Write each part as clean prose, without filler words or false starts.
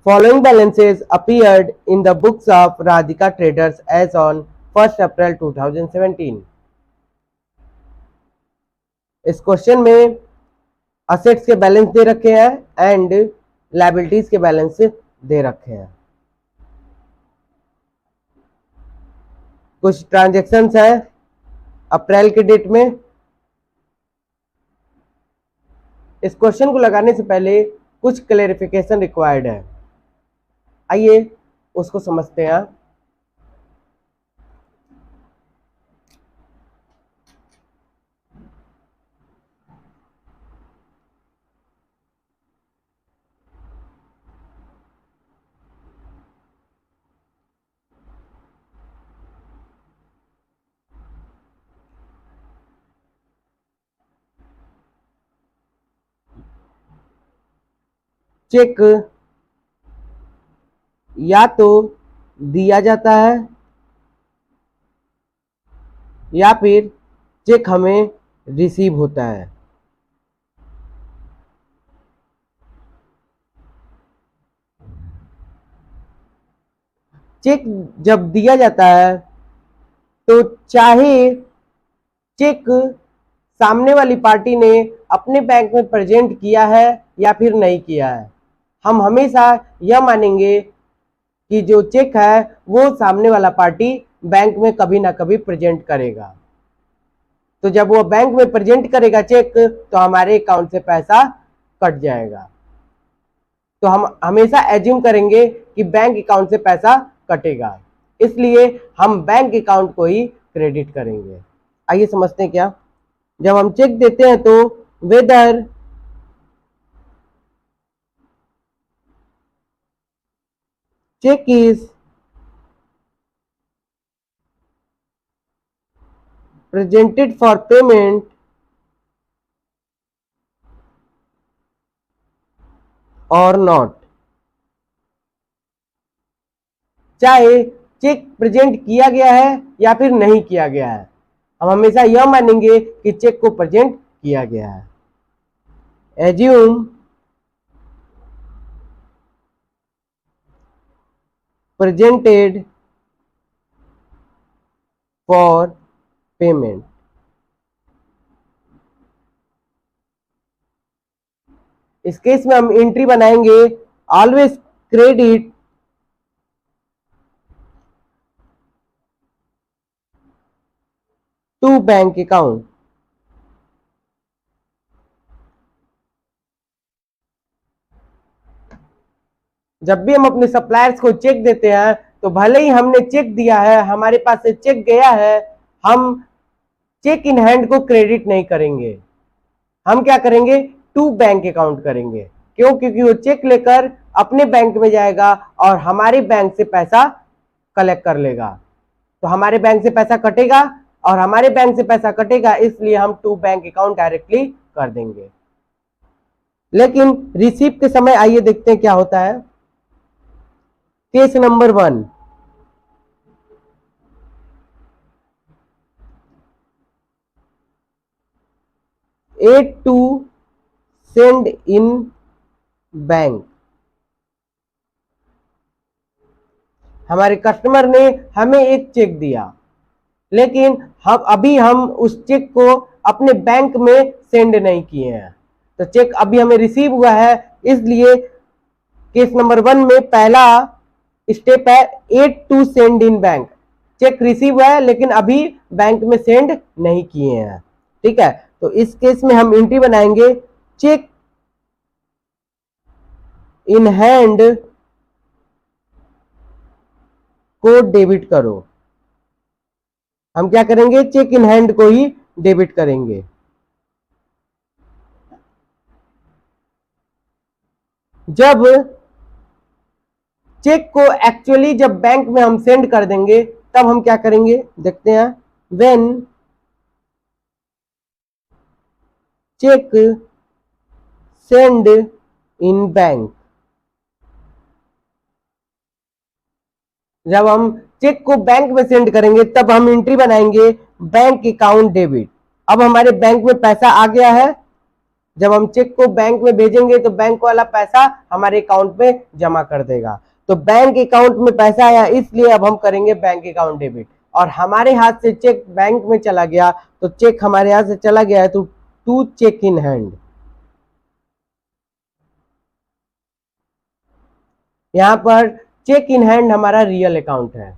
Following balances appeared in the books of Radhika Traders as on 1st April 2017. इस question में assets के balance दे रखे हैं and liabilities के बैलेंस दे रखे हैं। कुछ ट्रांजैक्शंस हैं अप्रैल के डेट में। इस क्वेश्चन को लगाने से पहले कुछ क्लेरिफिकेशन रिक्वायर्ड है, आइए उसको समझते हैं। चेक या तो दिया जाता है या फिर चेक हमें रिसीव होता है। चेक जब दिया जाता है तो चाहे चेक सामने वाली पार्टी ने अपने बैंक में प्रेजेंट किया है या फिर नहीं किया है, हम हमेशा यह मानेंगे कि जो चेक है वो सामने वाला पार्टी बैंक में कभी ना कभी प्रेजेंट करेगा। तो जब वो बैंक में प्रेजेंट करेगा चेक तो हमारे अकाउंट से पैसा कट जाएगा। तो हम हमेशा एज्यूम करेंगे कि बैंक अकाउंट से पैसा कटेगा, इसलिए हम बैंक अकाउंट को ही क्रेडिट करेंगे। आइए समझते हैं क्या। जब हम चेक देते हैं तो whether cheque is presented for payment or not, चाहे चेक प्रेजेंट किया गया है या फिर नहीं किया गया है, हम हमेशा यह मानेंगे कि चेक को प्रेजेंट किया गया है। Assume presented for payment. इस केस में हम एंट्री बनाएंगे always credit to bank account. जब भी हम अपने सप्लायर्स को चेक देते हैं तो भले ही हमने चेक दिया है, हमारे पास से चेक गया है, हम चेक इन हैंड को क्रेडिट नहीं करेंगे, हम क्या करेंगे टू बैंक अकाउंट करेंगे। क्यों? क्योंकि वो चेक लेकर अपने बैंक में जाएगा और हमारे बैंक से पैसा कलेक्ट कर लेगा, तो हमारे बैंक से पैसा कटेगा और हमारे बैंक से पैसा कटेगा, इसलिए हम टू बैंक अकाउंट डायरेक्टली कर देंगे। लेकिन रिसीव के समय आइए देखते हैं क्या होता है। Case number 1, add to send in bank. हमारे कस्टमर ने हमें एक चेक दिया, लेकिन हम उस चेक को अपने बैंक में सेंड नहीं किए हैं, तो चेक अभी हमें रिसीव हुआ है, इसलिए केस नंबर 1 में पहला स्टेप है add to send in bank. Cheque receive हुआ है लेकिन अभी बैंक में सेंड नहीं किए हैं, ठीक है। तो इस केस में हम एंट्री बनाएंगे चेक इन हैंड को डेबिट करो। हम क्या करेंगे चेक इन हैंड को ही डेबिट करेंगे। जब चेक को एक्चुअली जब बैंक में हम सेंड कर देंगे तब हम क्या करेंगे देखते हैं। When cheque send in bank, जब हम चेक को बैंक में सेंड करेंगे तब हम एंट्री बनाएंगे बैंक अकाउंट डेबिट। अब हमारे बैंक में पैसा आ गया है, जब हम चेक को बैंक में भेजेंगे तो बैंक वाला पैसा हमारे अकाउंट में जमा कर देगा। तो बैंक अकाउंट में पैसा आया, इसलिए अब हम करेंगे बैंक अकाउंट डेबिट। और हमारे हाथ से चेक बैंक में चला गया, तो चेक हमारे हाथ से चला गया है, तो टू चेक इन हैंड। यहां पर चेक इन हैंड हमारा रियल अकाउंट है।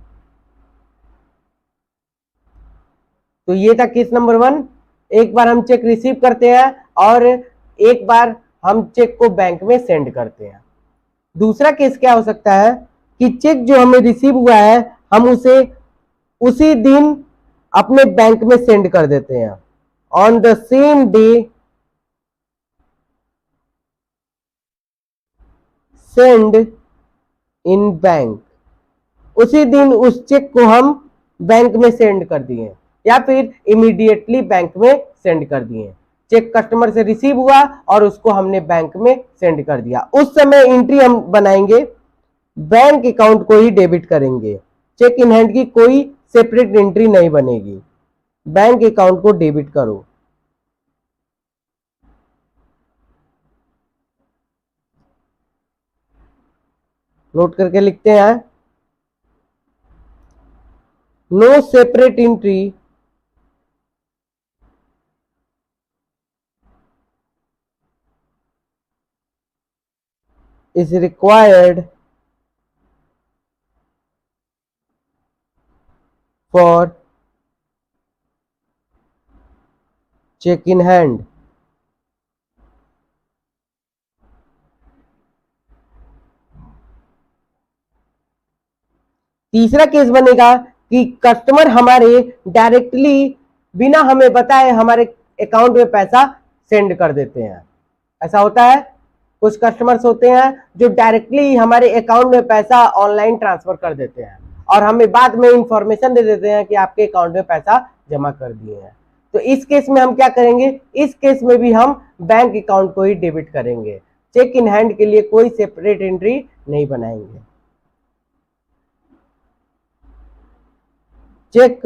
तो ये था केस नंबर 1। एक बार हम चेक रिसीव करते हैं और एक बार हम चेक को बैंक में सेंड करते हैं। दूसरा केस क्या हो सकता है कि चेक जो हमें रिसीव हुआ है, हम उसे उसी दिन अपने बैंक में सेंड कर देते हैं। On the same day send in bank, उसी दिन उस चेक को हम बैंक में सेंड कर दिए या फिर इमीडिएटली बैंक में सेंड कर दिए। चेक कस्टमर से रिसीव हुआ और उसको हमने बैंक में सेंड कर दिया। उस समय एंट्री हम बनाएंगे, बैंक अकाउंट को ही डेबिट करेंगे। चेक इन हैंड की कोई सेपरेट एंट्री नहीं बनेगी, बैंक अकाउंट को डेबिट करो। नोट करके लिखते हैं, no separate entry is required for check in hand। तीसरा केस बनेगा कि कस्टमर हमारे डायरेक्टली बिना हमें बताए हमारे अकाउंट में पैसा सेंड कर देते हैं। ऐसा होता है, कुछ कस्टमर्स होते हैं जो डायरेक्टली हमारे अकाउंट में पैसा ऑनलाइन ट्रांसफर कर देते हैं और हमें बाद में इंफॉर्मेशन दे देते हैं कि आपके अकाउंट में पैसा जमा कर दिए हैं। तो इस केस में हम क्या करेंगे, इस केस में भी हम बैंक अकाउंट को ही डेबिट करेंगे। चेक इन हैंड के लिए कोई सेपरेट एंट्री नहीं बनाएंगे। Cheque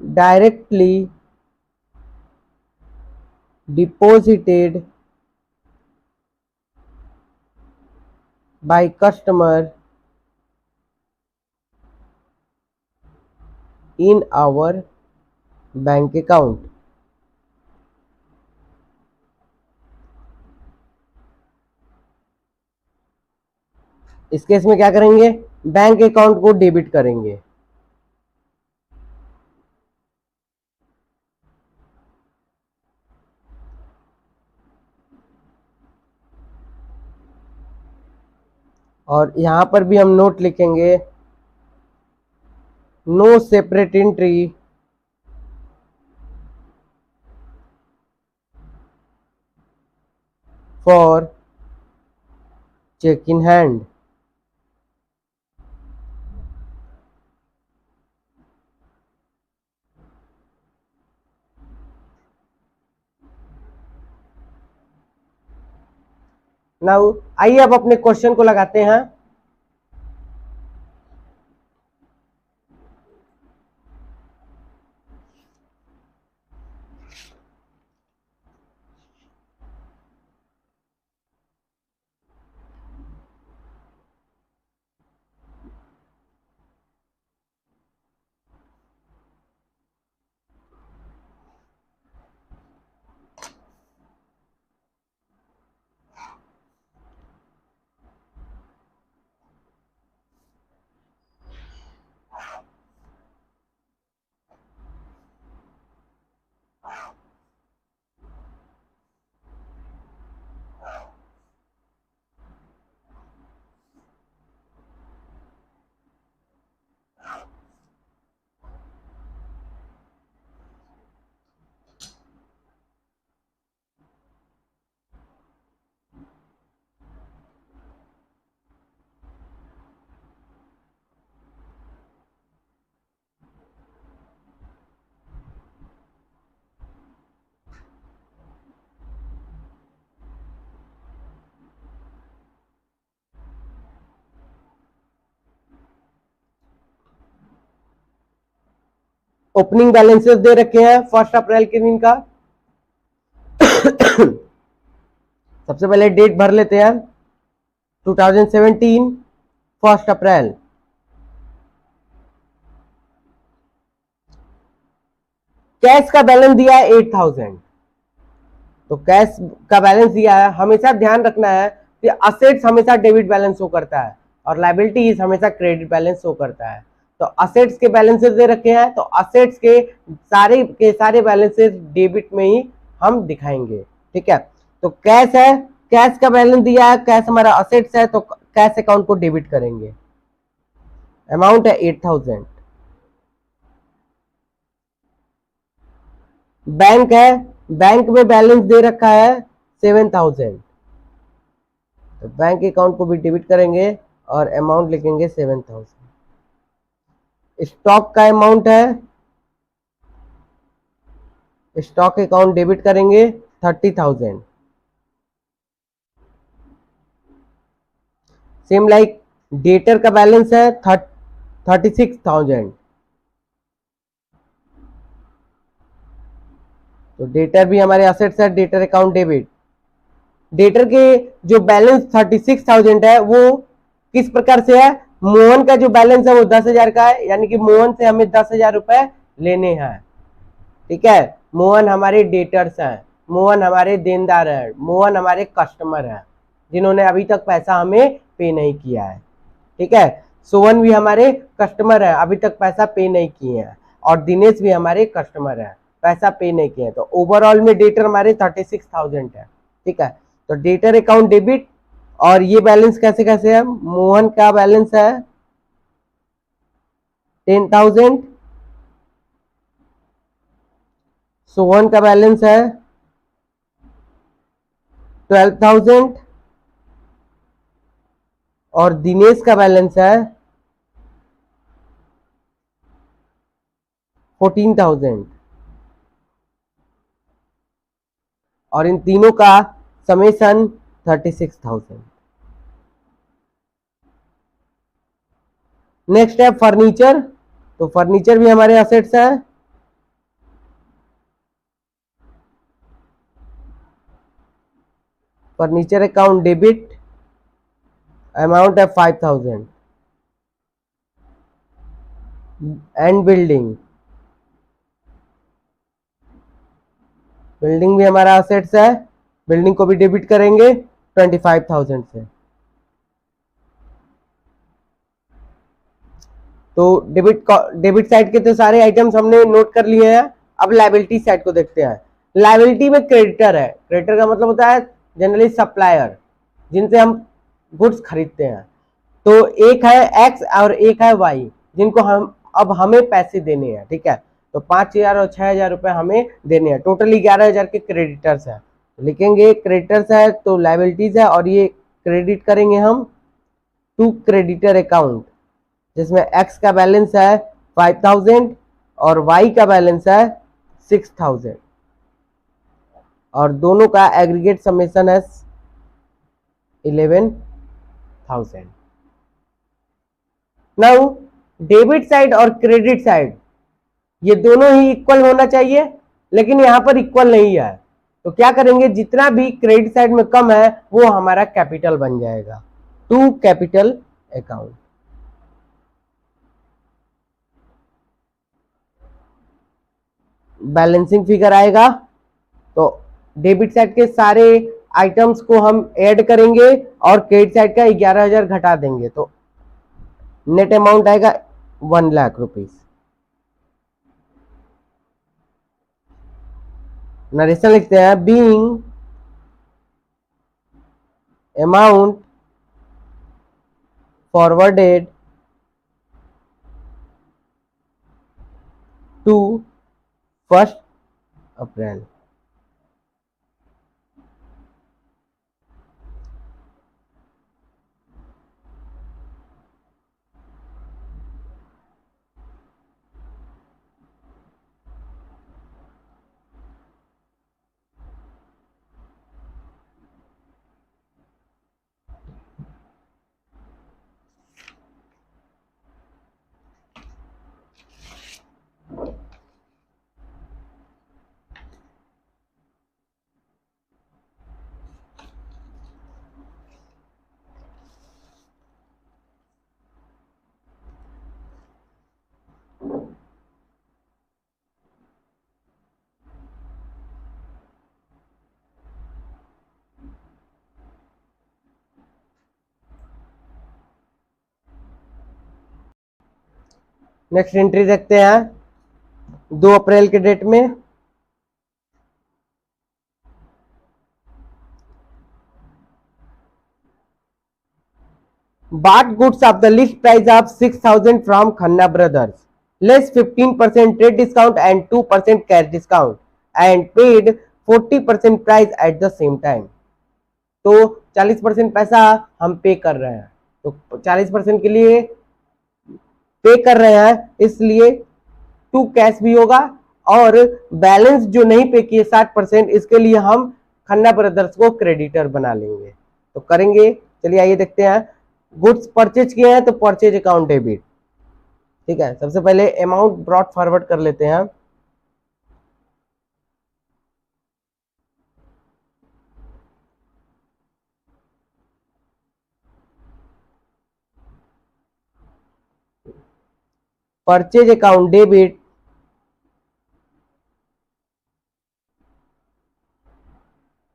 directly deposited by customer in our bank account। इस केस में क्या करेंगे, बैंक अकाउंट को डेबिट करेंगे। और यहां पर भी हम नोट लिखेंगे, no separate entry for cheque in hand. Now आइए अब अपने क्वेश्चन को लगाते हैं। ओपनिंग बैलेंसेस दे रखे हैं 1 अप्रैल के दिन का। सबसे पहले डेट भर लेते हैं, 2017 1 अप्रैल। कैश का बैलेंस दिया है 8000, तो कैश का बैलेंस दिया है। हमेशा ध्यान रखना है कि असेट्स हमेशा डेबिट बैलेंस शो करता है और लायबिलिटीज हमेशा क्रेडिट बैलेंस शो करता है। तो असेट्स के बैलेंसेस दे रखे हैं, तो असेट्स के सारे बैलेंसेस डेबिट में ही हम दिखाएंगे, ठीक है। तो कैश है, कैश का बैलेंस दिया है, कैश हमारा असेट्स है, तो कैश अकाउंट को डेबिट करेंगे। अमाउंट है 8000। बैंक है, बैंक में बैलेंस दे रखा है 7000, तो बैंक अकाउंट को भी डेबिट करेंगे और अमाउंट लिखेंगे 7000। स्टॉक का अमाउंट है, स्टॉक अकाउंट डेबिट करेंगे 30,000। सेम लाइक डेटर का बैलेंस है 36,000, तो डेटर भी हमारे असेट्स है, डेटर अकाउंट डेबिट। डेटर के जो बैलेंस 36,000 है वो किस प्रकार से है, मोहन का जो बैलेंस है वो 10,000 का है, यानी कि मोहन से हमें 10,000 रुपए लेने हैं, ठीक है। मोहन हमारे डेटर्स हैं, मोहन हमारे देनदार हैं, मोहन हमारे कस्टमर हैं जिन्होंने अभी तक पैसा हमें पे नहीं किया है, ठीक है। सोहन भी हमारे कस्टमर है, अभी तक पैसा पे नहीं किए हैं, और दिनेश भी हमारे कस्टमर है, पैसा पे नहीं किए हैं। तो ओवरऑल में डेटर हमारे 36,000 है, ठीक है। तो डेटर अकाउंट डेबिट, और ये बैलेंस कैसे कैसे है, मोहन का बैलेंस है 10,000, सोहन का बैलेंस है 12,000, और दिनेश का बैलेंस है 14,000, और इन तीनों का समेशन 36,000। नेक्स्ट है फर्नीचर, तो फर्नीचर भी हमारे असेट्स है। फर्नीचर अकाउंट डेबिट, अमाउंट है 5,000। एंड बिल्डिंग, बिल्डिंग भी हमारा असेट्स है, बिल्डिंग को भी डेबिट करेंगे 25,000 से। तो डेबिट साइड के तो सारे आइटम्स हमने नोट कर लिए हैं। अब लायबिलिटी साइड को देखते हैं। लायबिलिटी में क्रेडिटर है, क्रेडिटर का मतलब होता है जनरली सप्लायर, जिनसे हम गुड्स खरीदते हैं। तो एक है एक्स और एक है वाई, जिनको हम अब हमें पैसे देने हैं, ठीक है। तो 5,000 और 6,000 रुपए हमें देने हैं, टोटली 11,000 के क्रेडिटर्स हैं। लिखेंगे क्रेडिटर्स है तो लायबिलिटीज है, और ये क्रेडिट करेंगे हम टू क्रेडिटर अकाउंट, जिसमें एक्स का बैलेंस है 5,000 और वाई का बैलेंस है 6,000, और दोनों का एग्रीगेट समेशन है 11,000। नाउ डेबिट साइड और क्रेडिट साइड ये दोनों ही इक्वल होना चाहिए, लेकिन यहां पर इक्वल नहीं है। तो क्या करेंगे, जितना भी क्रेडिट साइड में कम है वो हमारा कैपिटल बन जाएगा, to capital account. Balancing figure आएगा, तो डेबिट साइड के सारे आइटम्स को हम ऐड करेंगे और क्रेडिट साइड का 11,000 घटा देंगे, तो नेट अमाउंट आएगा 1,00,000 रुपीज। नरेशन लिखते हैं, being amount forwarded to 1 April. Next entry देखते हैं 2 अप्रैल के डेट में। bought goods of the list price of 6,000 from Khanna Brothers, less 15% trade discount and 2% cash discount, and paid 40% price at the same time। तो 40% पैसा हम पे कर रहे हैं, तो 40% के लिए पे कर रहे हैं, इसलिए 2 कैश भी होगा, और बैलेंस जो नहीं पे किए 60%, इसके लिए हम खन्ना ब्रदर्स को क्रेडिटर बना लेंगे। तो करेंगे, चलिए आइए देखते हैं। गुड्स परचेज किए हैं तो परचेज अकाउंट डेबिट, ठीक है। सबसे पहले अमाउंट ब्रॉट फॉरवर्ड कर लेते हैं। परचेज अकाउंट डेबिट,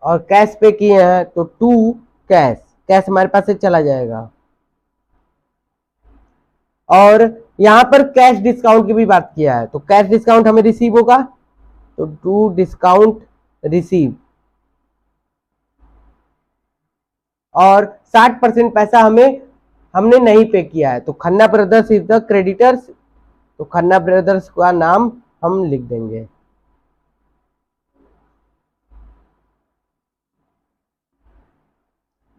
और कैश पे किए हैं तो 2 कैश, कैश हमारे पास से चला जाएगा। और यहां पर कैश डिस्काउंट की भी बात किया है, तो कैश डिस्काउंट हमें रिसीव होगा, तो 2 डिस्काउंट रिसीव, और 60% पैसा हमने नहीं पे किया है, तो Khanna brothers is the creditors, तो खन्ना ब्रदर्स का नाम हम लिख देंगे।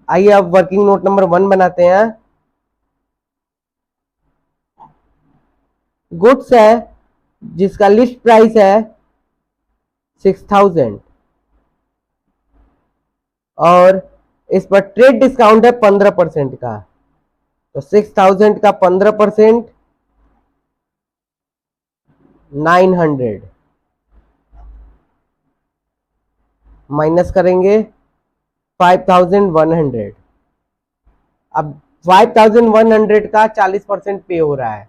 आइए अब वर्किंग नोट नंबर 1 बनाते हैं। गुड्स है जिसका लिस्ट प्राइस है 6,000, और इस पर ट्रेड डिस्काउंट है 15% का, तो 6,000 का 15% 900 माइनस करेंगे 5,100। अब 5,100 का 40% पे हो रहा है,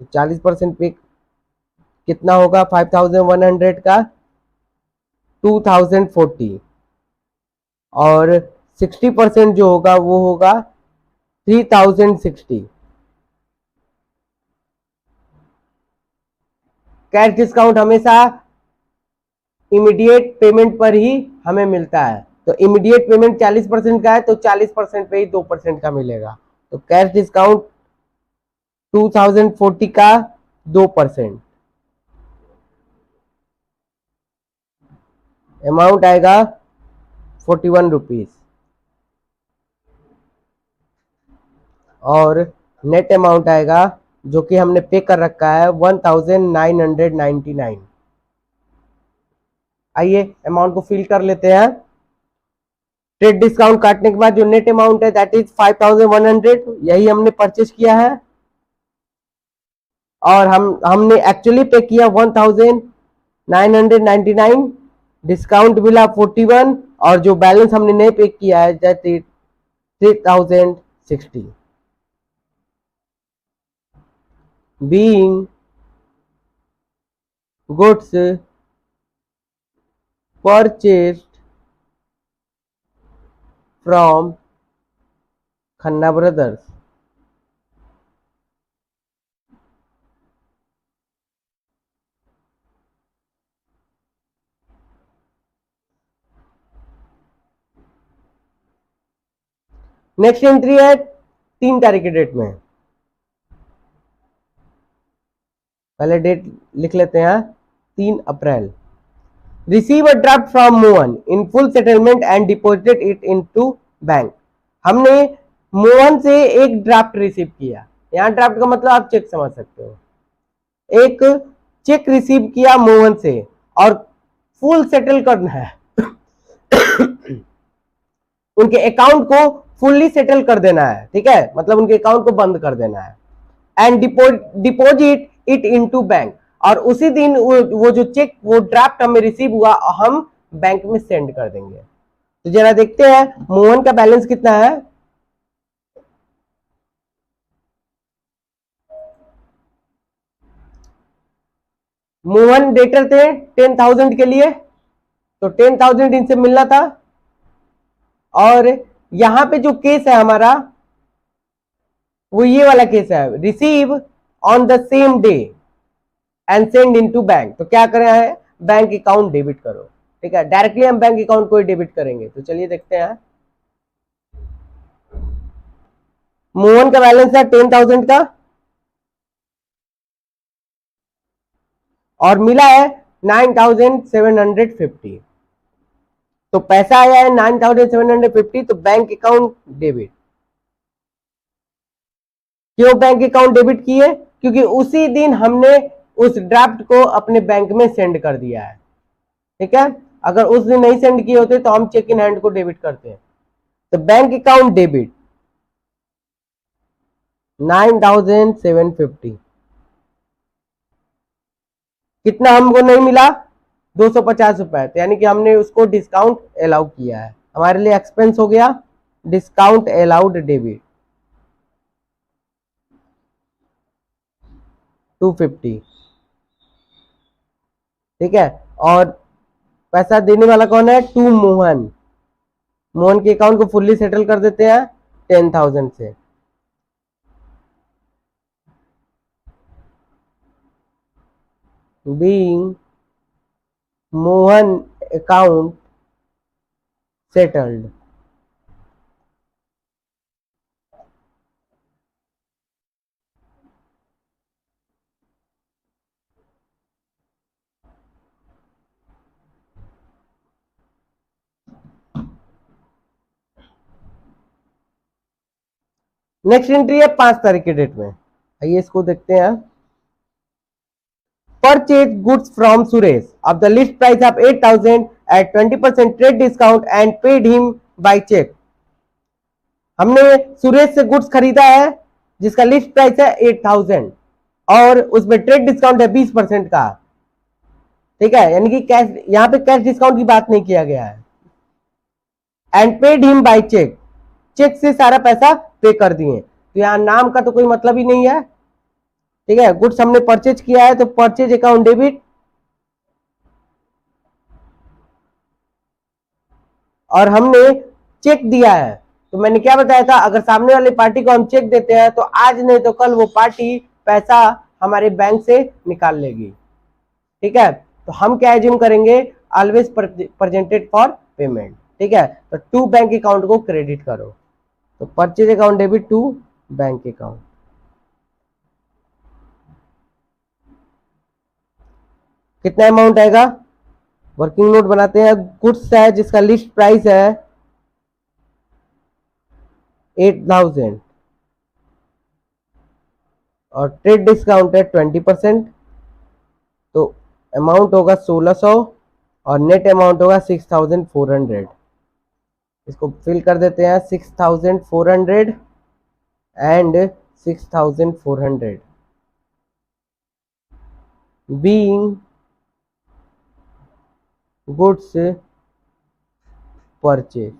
तो 40% पे कितना होगा 5,100 का 2,040, और 60% जो होगा वो होगा 3,060। कैश डिस्काउंट हमेशा इमीडिएट पेमेंट पर ही हमें मिलता है, तो इमीडिएट पेमेंट 40% का है, तो 40% पे ही 2% का मिलेगा, तो कैश डिस्काउंट 2,040 का 2%, अमाउंट आएगा 41 रुपीज, और नेट अमाउंट आएगा जो कि हमने पे कर रखा है 1,999। आइए अमाउंट को फिल कर लेते हैं। ट्रेड डिस्काउंट काटने के बाद जो नेट अमाउंट है दैट इज 5,100, यही हमने परचेज किया है, और हमने एक्चुअली पे किया 1,999, डिस्काउंट मिला 41, और जो बैलेंस हमने नहीं पे किया है that is 3,060। being goods purchased from Khanna brothers. Next entry है 3 तारीख के डेट में, पहले डेट लिख लेते हैं 3 अप्रैल। Receive a draft from Mohan in full settlement and deposited it into bank. हमने मोहन से एक ड्राफ्ट रिसीव किया, यहां ड्राफ्ट का मतलब आप चेक समझ सकते हो, एक चेक रिसीव किया मोहन से और फुल सेटल करना है उनके अकाउंट को फुल्ली सेटल कर देना है, ठीक है, मतलब उनके अकाउंट को बंद कर देना है, and deposit it into bank, और उसी दिन वो जो चेक वो ड्राफ्ट हमें रिसीव हुआ हम बैंक में सेंड कर देंगे। तो जरा देखते हैं मोहन का बैलेंस कितना है। मोहन डेटर थे 10,000 के लिए, तो 10,000 इनसे मिलना था, और यहां पे जो केस है हमारा वो ये वाला केस है, receive on the same day and send into bank. तो क्या करें है, बैंक अकाउंट डेबिट करो। ठीक है, डायरेक्टली हम बैंक अकाउंट को ही डेबिट करेंगे। तो चलिए देखते हैं। मोहन का बैलेंस है 10,000 का और मिला है 9,750। तो पैसा आया है 9,750, तो बैंक अकाउंट डेबिट। क्यों बैंक अकाउंट डेबिट किए? क्योंकि उसी दिन हमने उस ड्राफ्ट को अपने बैंक में सेंड कर दिया है। ठीक है, अगर उस दिन नहीं सेंड किए होते तो हम चेक इन हैंड को डेबिट करते हैं। तो बैंक अकाउंट डेबिट 9,750। कितना हमको नहीं मिला? 250 रुपए। तो यानी कि हमने उसको डिस्काउंट अलाउ किया है, हमारे लिए एक्सपेंस हो गया, डिस्काउंट अलाउड डेबिट 250। ठीक है, और पैसा देने वाला कौन है? टू मोहन। मोहन के अकाउंट को फुल्ली सेटल कर देते हैं 10,000 से। Being Mohan account settled. Next entry है 5 तारीख के डेट में। आइए इसको देखते हैं। Purchase goods from Suresh of the list price of 8,000 at 20% trade discount and paid him by check। हमने सुरेश से गुड्स खरीदा है जिसका लिस्ट प्राइस है 8,000 और उसमें ट्रेड डिस्काउंट है 20% का। ठीक है, यानी कि कैश, यहां पे कैश डिस्काउंट की बात नहीं किया गया है। And paid him by cheque, cheque से सारा पैसा पे कर दिए। तो यहां नाम का तो कोई मतलब ही नहीं है। ठीक है, गुड्स हमने परचेज किया है तो परचेज अकाउंट डेबिट, और हमने चेक दिया है। तो मैंने क्या बताया था, अगर सामने वाली पार्टी को हम चेक देते हैं तो आज नहीं तो कल वो पार्टी पैसा हमारे बैंक से निकाल लेगी। ठीक है, तो हम क्या एज्यूम करेंगे, ऑलवेज प्रेजेंटेड फॉर पेमेंट। ठीक है, तो टू बैंक अकाउंट को क्रेडिट करो। तो purchase account debit to bank account. कितना अमाउंट आएगा? वर्किंग नोट बनाते हैं। गुड्स है जिसका लिस्ट प्राइस है 8,000 और ट्रेड डिस्काउंट है 20%। तो अमाउंट होगा 1,600 और नेट अमाउंट होगा 6,400। इसको फिल कर देते हैं 6,400 एंड 6,400 बीइंग गुड्स परचेज।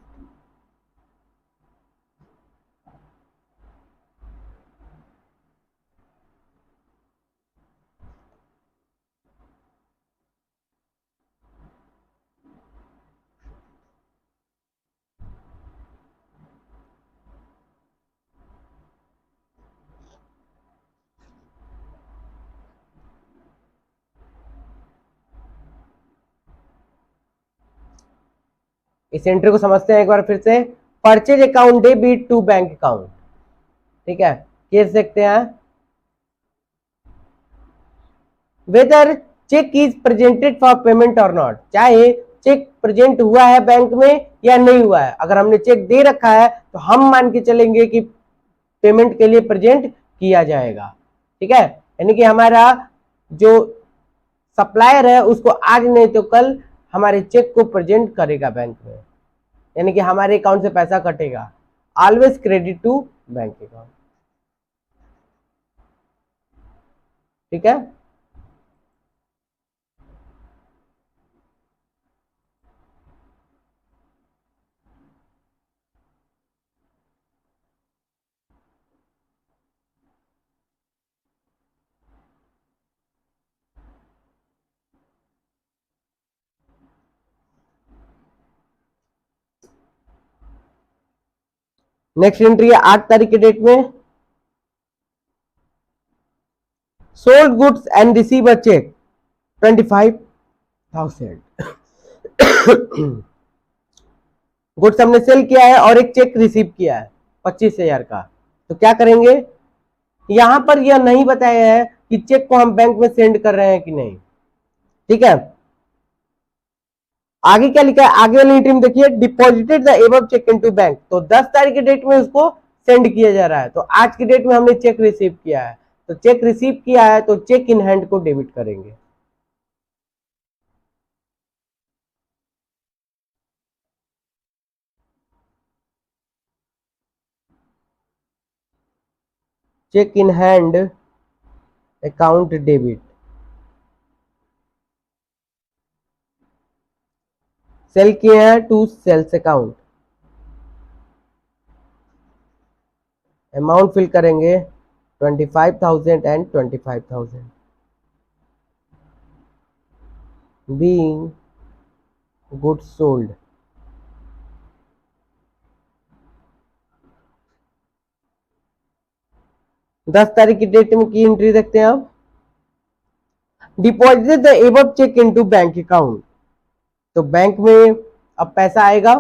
इस एंट्री को समझते हैं एक बार फिर से। Purchase account debit to bank account. ठीक है, केस देखते हैं। Whether cheque is presented for payment और नॉट, चाहे चेक प्रेजेंट हुआ है बैंक में या नहीं हुआ है, अगर हमने चेक दे रखा है तो हम मान के चलेंगे कि पेमेंट के लिए प्रेजेंट किया जाएगा। ठीक है, यानी कि हमारा जो सप्लायर है उसको आज नहीं तो कल हमारे चेक को प्रेजेंट करेगा बैंक में, यानी कि हमारे अकाउंट से पैसा कटेगा। Always credit to bank account. ठीक है, नेक्स्ट एंट्री है 8 तारीख के डेट में। Sold goods and receive a cheque 25,000। Goods हमने सेल किया है और एक चेक रिसीव किया है 25,000 का। तो क्या करेंगे, यहां पर यह नहीं बताया है कि चेक को हम बैंक में सेंड कर रहे हैं कि नहीं। ठीक है, आगे क्या लिखा है, आगे वाली एंट्री में देखिए, deposited the above cheque into bank. तो 10 तारीख के डेट में उसको सेंड किया जा रहा है, तो आज की डेट में हमने चेक रिसीव किया है, तो चेक रिसीव किया है तो चेक इन हैंड को डेबिट करेंगे। Cheque in hand account debit. Sell किए हैं to sales account, amount fill करेंगे 25,000 एंड 25,000 बीइंग गुड्स सोल्ड। दस तारीख की डेट में की एंट्री देखते हैं अब, deposit the above cheque into bank account. तो बैंक में अब पैसा आएगा,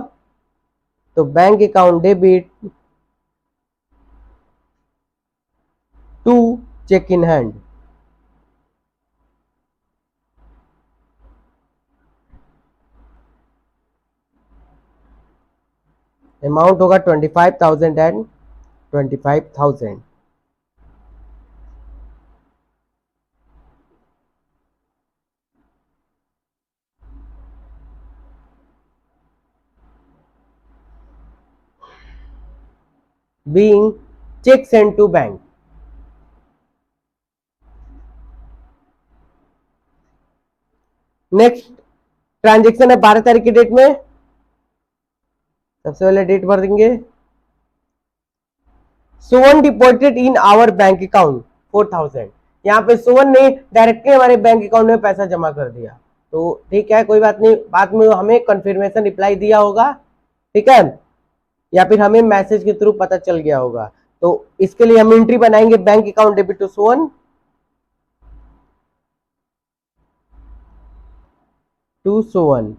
तो bank account debit to cheque in hand. Amount होगा 25,000 and 25,000। Being cheque send to bank. Next transaction है 12 तारीख की डेट में, सबसे पहले डेट भर देंगे, Suvan deposited in our bank account 4,000। यहाँ पे सुवन ने डायरेक्टली हमारे बैंक अकाउंट में पैसा जमा कर दिया, तो ठीक है कोई बात नहीं, बाद में हमें कंफर्मेशन रिप्लाई दिया होगा, ठीक है, या फिर हमें मैसेज के थ्रू पता चल गया होगा। तो इसके लिए हम एंट्री बनाएंगे, bank account debit to Suvan to Suvan,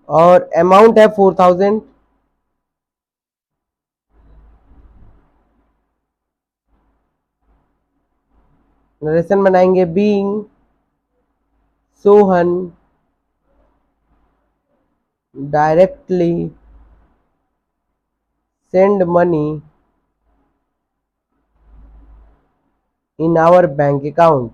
और अमाउंट है 4,000। नरेशन बनाएंगे, being Sohan directly send money in our bank account।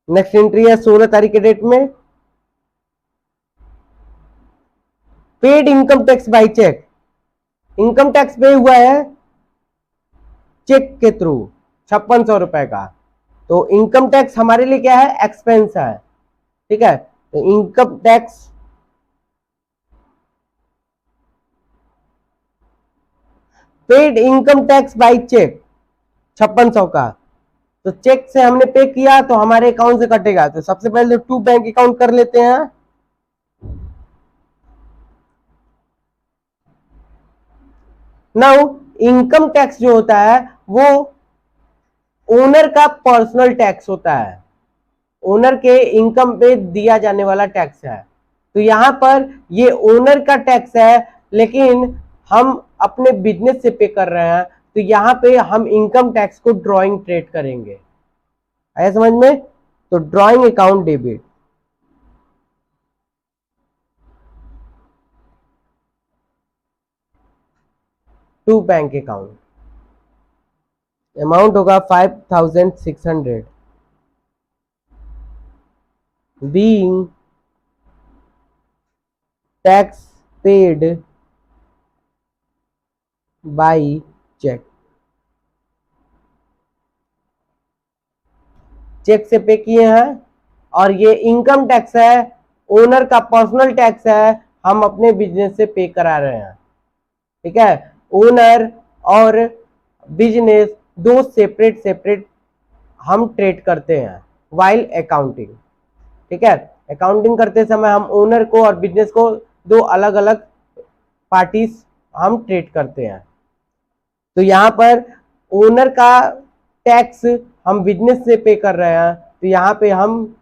Next entry है 16 तारीख के डेट में, paid income tax by cheque. Income tax पे हुआ है चेक के थ्रू 5600 रुपए का। तो इनकम टैक्स हमारे लिए क्या है, एक्सपेंस है, ठीक है, तो income tax paid income tax by cheque 5600 का, तो चेक से हमने पे किया तो हमारे अकाउंट से कटेगा, तो सबसे पहले टू बैंक अकाउंट कर लेते हैं। नाउ इनकम टैक्स जो होता है वो ओनर का पर्सनल टैक्स होता है, ओनर के इनकम पे दिया जाने वाला टैक्स है। तो यहां पर ये ओनर का टैक्स है, लेकिन हम अपने बिजनेस से पे कर रहे हैं, तो यहां पे हम इनकम टैक्स को ड्रॉइंग ट्रेड करेंगे। आया समझ में, तो drawing account debit to bank account, amount होगा 5,600 being tax paid by cheque. Cheque से पे किए हैं और ये इनकम टैक्स है ओनर का पर्सनल टैक्स है, हम अपने बिजनेस से पे करा रहे हैं। ठीक है, ओनर और बिजनेस दो सेपरेट हम ट्रेड करते हैं वाइल अकाउंटिंग। ठीक है, अकाउंटिंग करते समय हम ओनर को और बिजनेस को दो अलग अलग पार्टीज हम ट्रेड करते हैं। तो यहाँ पर ओनर का टैक्स हम बिजनेस से पे कर रहे हैं, तो यहाँ पे हम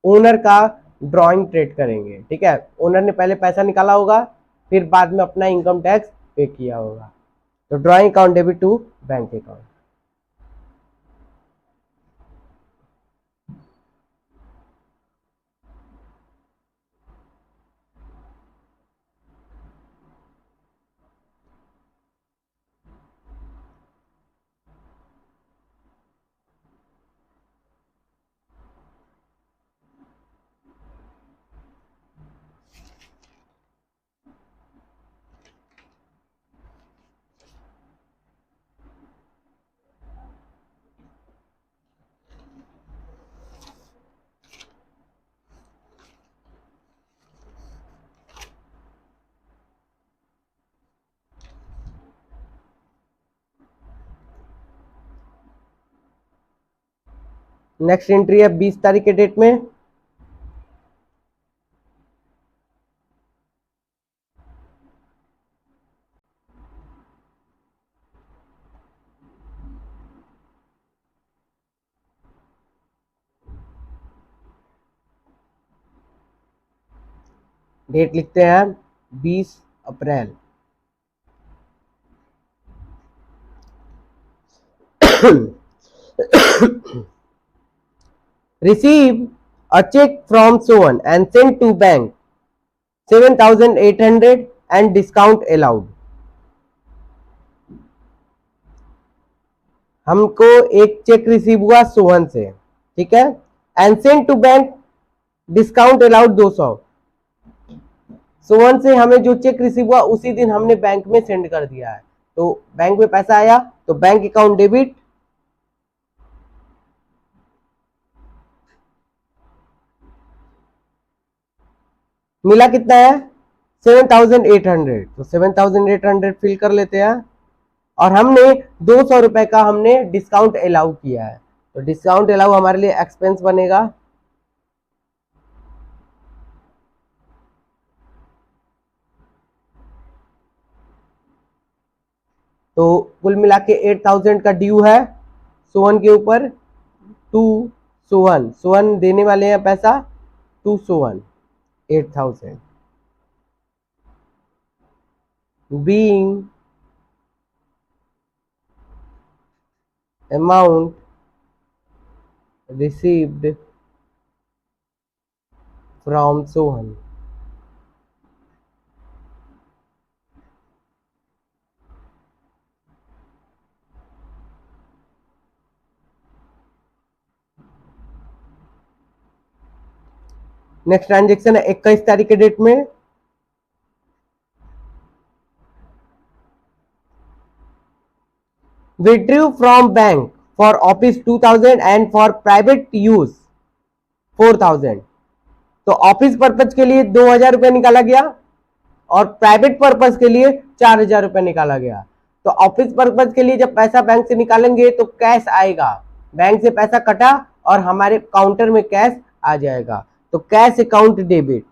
ओनर का ड्राइंग ट्रेड करेंगे। ठीक है, ओनर ने पहले पैसा निकाला होगा, फिर बाद में अपना इनकम टैक्स पे किया होगा। तो drawing account debit to bank account. Next entry है 20 तारीख के डेट में। डेट लिखते हैं 20 अप्रैल। receive a check from someone and send to bank 7,800 and discount allowed। हमको एक चेक रिसीव हुआ सोहन से, ठीक है, and send to bank, discount allowed 200। Sohan से हमें जो चेक रिसीव हुआ उसी दिन हमने बैंक में सेंड कर दिया है, तो बैंक में पैसा आया, तो बैंक अकाउंट डेबिट, मिला कितना है 7,800, तो 7,800 फिल कर लेते हैं। और हमने 200 रुपए का हमने डिस्काउंट अलाउ किया है, तो डिस्काउंट अलाउ हमारे लिए एक्सपेंस बनेगा। तो कुल मिला के 8,000 का ड्यू है सोहन के ऊपर, टू सोहन, सोहन देने वाले हैं पैसा to Sohan 8,000 being amount received from Sohan. Next transaction है 21 तारीख के डेट में। withdrew from bank for office 2,000 and for private use 4,000। तो ऑफिस पर्पज के लिए 2,000 रुपए निकाला गया और प्राइवेट पर्पज के लिए 4,000 रुपए निकाला गया। तो ऑफिस पर्पज के लिए जब पैसा बैंक से निकालेंगे तो कैश आएगा, बैंक से पैसा कटा और हमारे काउंटर में कैश आ जाएगा, तो कैश अकाउंट डेबिट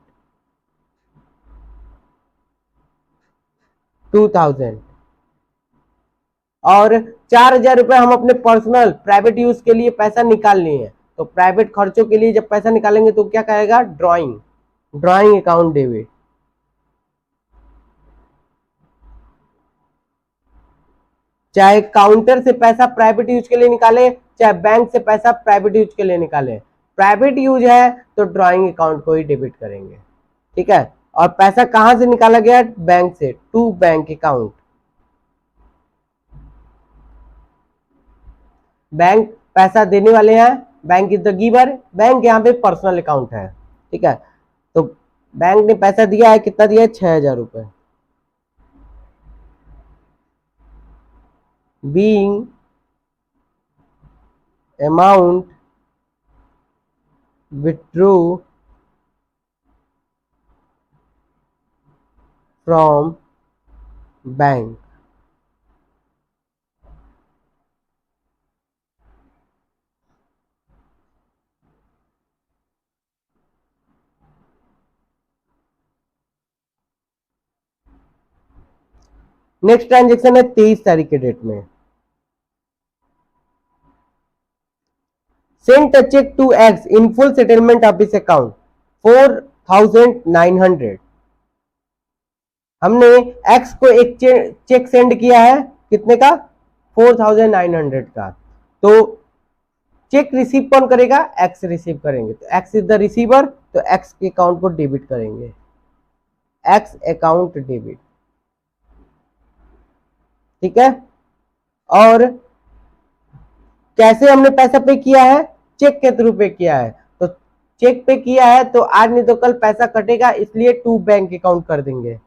2,000। और 4,000 रुपए हम अपने पर्सनल प्राइवेट यूज के लिए पैसा निकाल लिए हैं, तो प्राइवेट खर्चों के लिए जब पैसा निकालेंगे तो क्या कहेगा ड्राइंग अकाउंट डेबिट। चाहे काउंटर से पैसा प्राइवेट यूज के लिए निकाले, चाहे बैंक से पैसा प्राइवेट यूज के लिए निकाले, प्राइवेट यूज है तो ड्राइंग अकाउंट को ही डेबिट करेंगे। ठीक है, और पैसा कहां से निकाला गया, बैंक से, टू बैंक अकाउंट। बैंक पैसा देने वाले हैं, bank is the giver, bank यहाँ पे पर्सनल अकाउंट है। ठीक है, तो बैंक ने पैसा दिया है, कितना दिया है 6,000 रुपए। Being amount withdrew from bank. Next transaction है 23 तारीख के डेट में। Sent a cheque to X in full settlement of this account 4900। हमने एक्स को एक चेक सेंड किया है, कितने का? 4900 का। तो चेक रिसीव कौन करेगा? एक्स रिसीव करेंगे। तो एक्स इज द रिसीवर, तो एक्स के अकाउंट को डेबिट करेंगे, एक्स अकाउंट डेबिट। ठीक है। और कैसे हमने पैसा पे किया है? चेक के थ्रू पे किया है। तो चेक पे किया है तो आज नहीं तो कल पैसा कटेगा, इसलिए टू बैंक अकाउंट कर देंगे।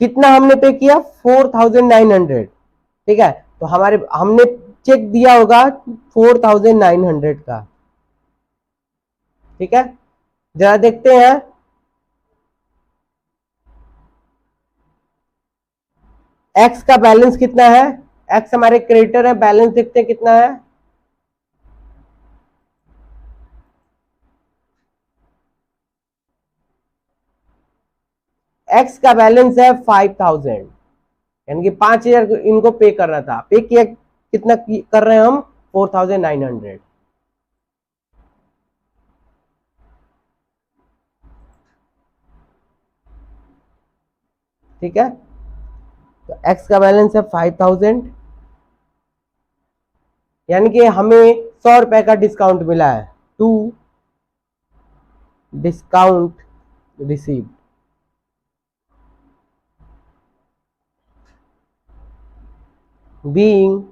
कितना हमने पे किया? 4900। ठीक है। तो हमने चेक दिया होगा 4900 का। ठीक है, जरा देखते हैं। एक्स का बैलेंस कितना है? एक्स हमारे क्रेडिटर है, बैलेंस देखते हैं कितना है। एक्स का बैलेंस है 5000, यानी कि 5000 इनको पे करना था। पे किया कितना कर रहे हैं हम? 4900। ठीक है। तो एक्स का बैलेंस है 5000, यानी कि हमें 100 रुपए का डिस्काउंट मिला है। To discount receive. Being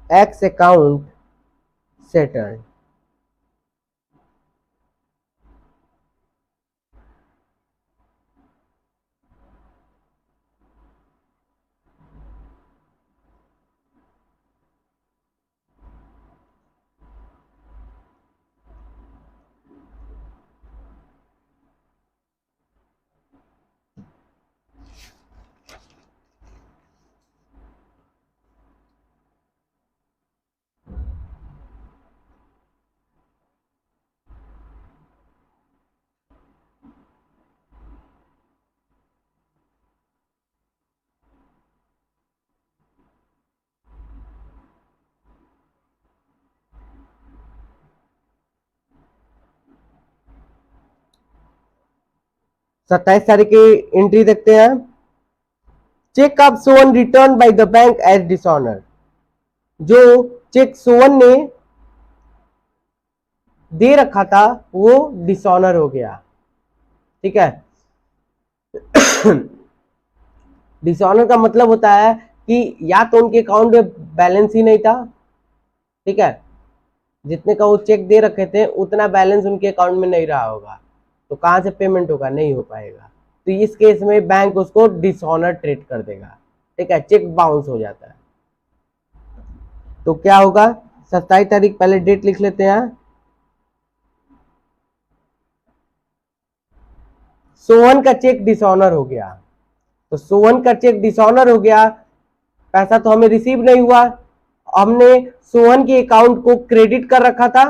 X account settled. सत्ताईस तारीख की एंट्री देखते हैं। Cheque of Sohan return by the bank as dishonour. जो चेक सोवन ने दे रखा था वो डिसऑनर हो गया। ठीक है। डिसऑनर का मतलब होता है कि या तो उनके अकाउंट में बैलेंस ही नहीं था। ठीक है, जितने का वो चेक दे रखे थे उतना बैलेंस उनके अकाउंट में नहीं रहा होगा, तो कहां से पेमेंट होगा? नहीं हो पाएगा। तो इस केस में बैंक उसको डिसऑनर ट्रीट कर देगा। ठीक है, चेक बाउंस हो जाता है। तो क्या होगा? 27 तारीख, पहले डेट लिख लेते हैं। सोहन का चेक डिसऑनर हो गया। तो सोहन का चेक डिसऑनर हो गया, पैसा तो हमें रिसीव नहीं हुआ। हमने सोहन के अकाउंट को क्रेडिट कर रखा था,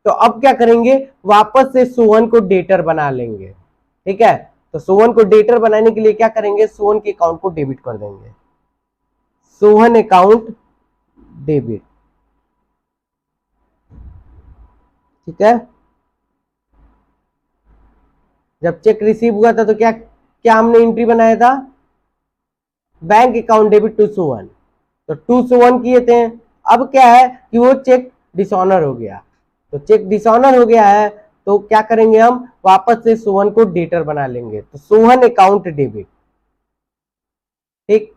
तो अब क्या करेंगे? वापस से सोहन को डेटर बना लेंगे। ठीक है, तो सोहन को डेटर बनाने के लिए क्या करेंगे? सोहन के अकाउंट को डेबिट कर देंगे। Sohan account debit. ठीक है। जब चेक रिसीव हुआ था तो क्या क्या हमने एंट्री बनाया था? Bank account debit to Sohan. तो टू सोहन किए थे। अब क्या है कि वो चेक डिसऑनर हो गया। तो चेक डिसऑनर हो गया है, तो क्या करेंगे? हम वापस से सोहन को डेटर बना लेंगे। तो सोहन अकाउंट डेबिट। ठीक,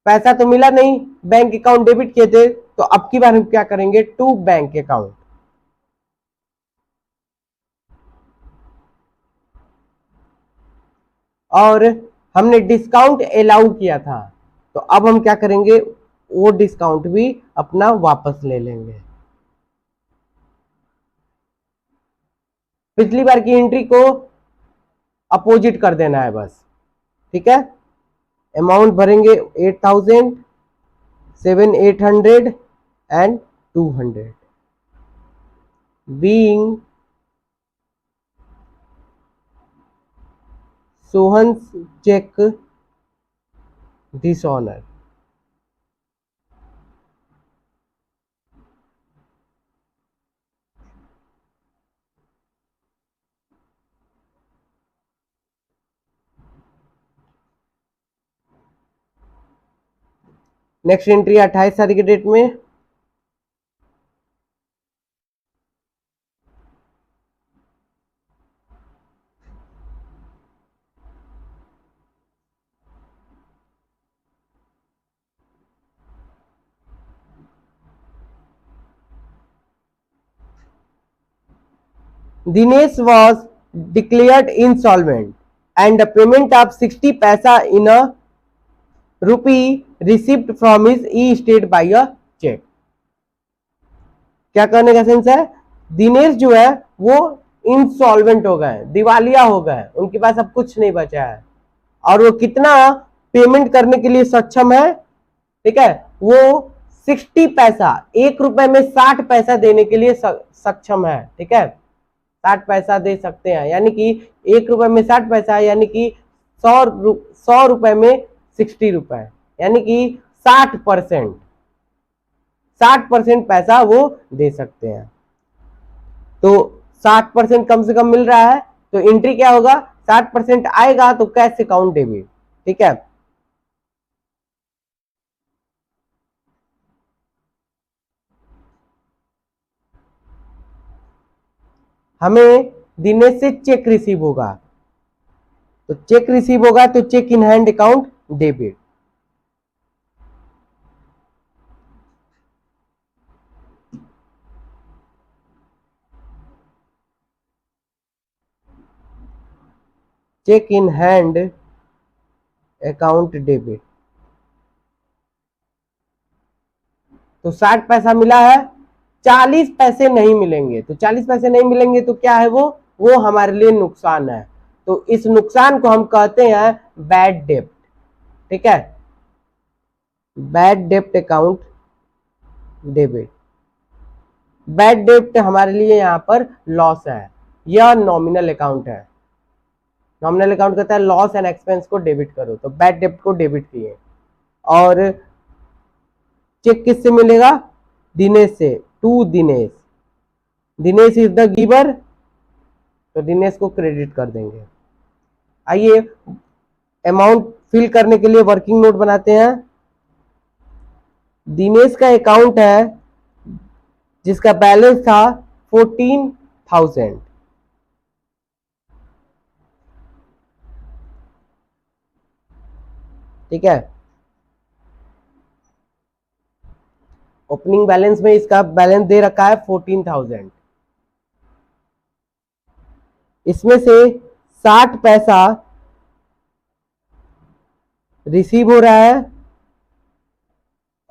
पैसा तो मिला नहीं, बैंक अकाउंट डेबिट किए थे, तो अब की बार हम क्या करेंगे? To bank account. और हमने डिस्काउंट अलाउ किया था, तो अब हम क्या करेंगे? वो डिस्काउंट भी अपना वापस ले लेंगे। पिछली बार की एंट्री को अपोजिट कर देना है बस, ठीक है। अमाउंट भरेंगे 8,000, 7,800 and 200, being Sohan's check dishonor। Next entry 28 तारीख के डेट में, Dinesh was declared insolvent and the payment of 60 paisa in a rupee received from his e-state by a check। क्या करने का सेंस है, दिनेश जो है वो इंसॉल्वेंट हो गए, दिवालिया हो गए, उनके पास अब कुछ नहीं बचा है और वो कितना पेमेंट करने के लिए सक्षम है, ठीक है, वो 60 पैसा, 1 रुपए में 60 पैसा देने के लिए सक्षम है, ठीक है, 60 पैसा दे सकते हैं, यानी कि 1 रुपए में 60 पैसा, यानी कि 100 रुपए में 60 रुपए, यानी कि 60%, 60% पैसा वो दे सकते हैं। तो 60% कम से कम मिल रहा है, तो एंट्री क्या होगा, 60% आएगा तो कैश अकाउंट डेबिट, ठीक है। हमें दिनेश से चेक रिसीव होगा, तो चेक रिसीव होगा तो cheque in hand account debit. Cheque in hand account debit, तो 60 पैसा मिला है, 40 पैसे नहीं मिलेंगे, तो 40 पैसे नहीं मिलेंगे तो क्या है, वो हमारे लिए नुकसान है, तो इस नुकसान को हम कहते हैं बैड डेप्ट, ठीक है, बैड डेप्ट अकाउंट डेबिट। बैड डेप्ट हमारे लिए यहां पर लॉस है, यह नॉमिनल अकाउंट है, नॉमिनल अकाउंट कहता है लॉस एंड एक्सपेंस को डेबिट करो, तो बैड डेप्ट को डेबिट किए। और चेक किससे मिलेगा, दिनेश से, to Dinesh, Dinesh is the giver, तो दिनेश को क्रेडिट कर देंगे। आइए अमाउंट फिल करने के लिए वर्किंग नोट बनाते हैं। दिनेश का अकाउंट है जिसका बैलेंस था 14,000, ठीक है, ओपनिंग बैलेंस में इसका बैलेंस दे रखा है 14,000, इसमें से 60 पैसा रिसीव हो रहा है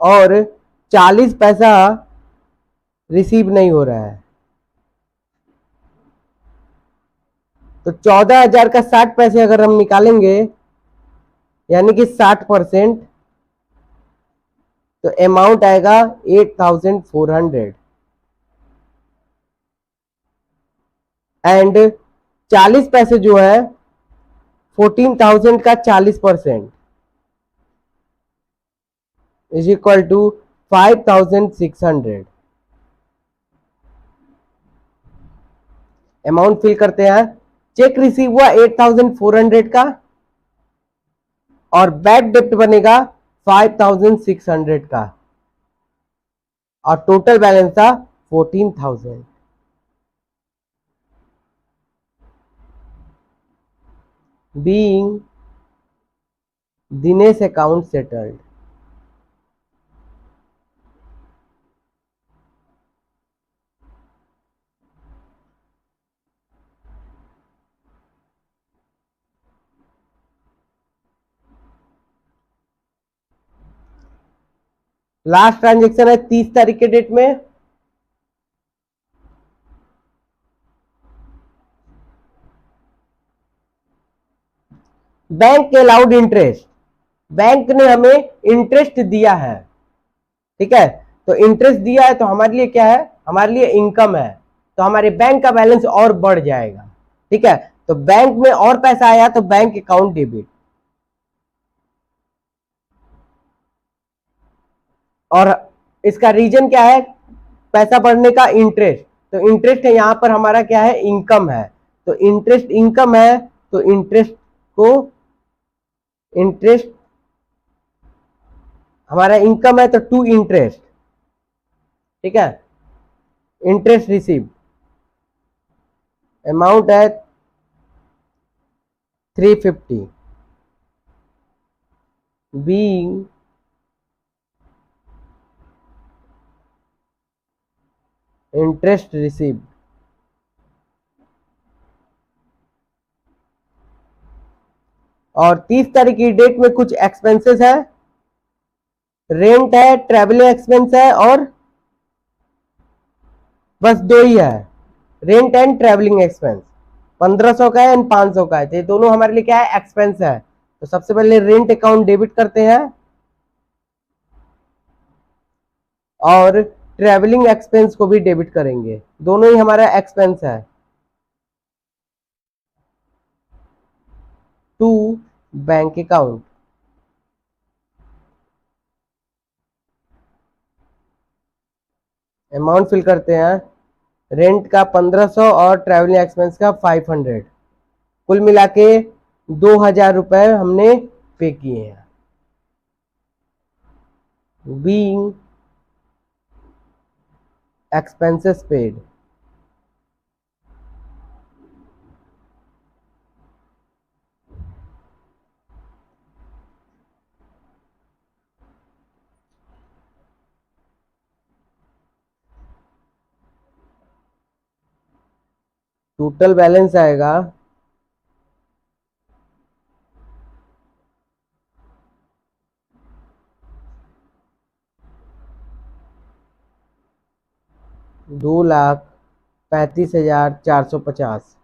और 40 पैसा रिसीव नहीं हो रहा है, तो 14,000 का 60 पैसे अगर हम निकालेंगे यानी कि 60%, तो अमाउंट आएगा 8,400 एंड 40 पैसे जो है 14,000 का 40% is equal to 5,600। Amount fill करते हैं, चेक रिसीव हुआ 8,400 का और बैड डेप्ट बनेगा 5,600 का और टोटल बैलेंस था 14,000। Being Dinesh account settled, last transaction है 30 तारीख के डेट में। बैंक के अलाउड इंटरेस्ट, बैंक ने हमें इंटरेस्ट दिया है, ठीक है, तो इंटरेस्ट दिया है तो हमारे लिए क्या है, हमारे लिए इनकम है, तो हमारे बैंक का बैलेंस और बढ़ जाएगा, ठीक है। तो बैंक में और पैसा आया तो बैंक अकाउंट डेबिट, और इसका रीजन क्या है, पैसा बढ़ने का इंटरेस्ट, तो इंटरेस्ट है यहां पर हमारा क्या है, इनकम है, तो इंटरेस्ट इनकम है, तो इंटरेस्ट को, इंटरेस्ट हमारा इनकम है तो टू इंटरेस्ट, ठीक है, इंटरेस्ट रिसीव अमाउंट है 350 बीइंग इंटरेस्ट रिसीव। और 30 तारीख की डेट में कुछ एक्सपेंसेस है, रेंट है, ट्रेवलिंग एक्सपेंस है, और बस दो ही है, रेंट एंड ट्रेवलिंग एक्सपेंस। 1500 का है एंड 500 का है, तो ये दोनों हमारे लिए क्या है, एक्सपेंस है। तो सबसे पहले रेंट अकाउंट डेबिट करते हैं और ट्रेवलिंग एक्सपेंस को भी डेबिट करेंगे, दोनों ही हमारा एक्सपेंस है। To bank account, amount fill करते हैं, रेंट का 1500 और ट्रैवलिंग एक्सपेंस का 500, कुल मिला के 2000 रुपए हमने पे किए हैं। Being expenses paid, total balance आएगा 2,35,450।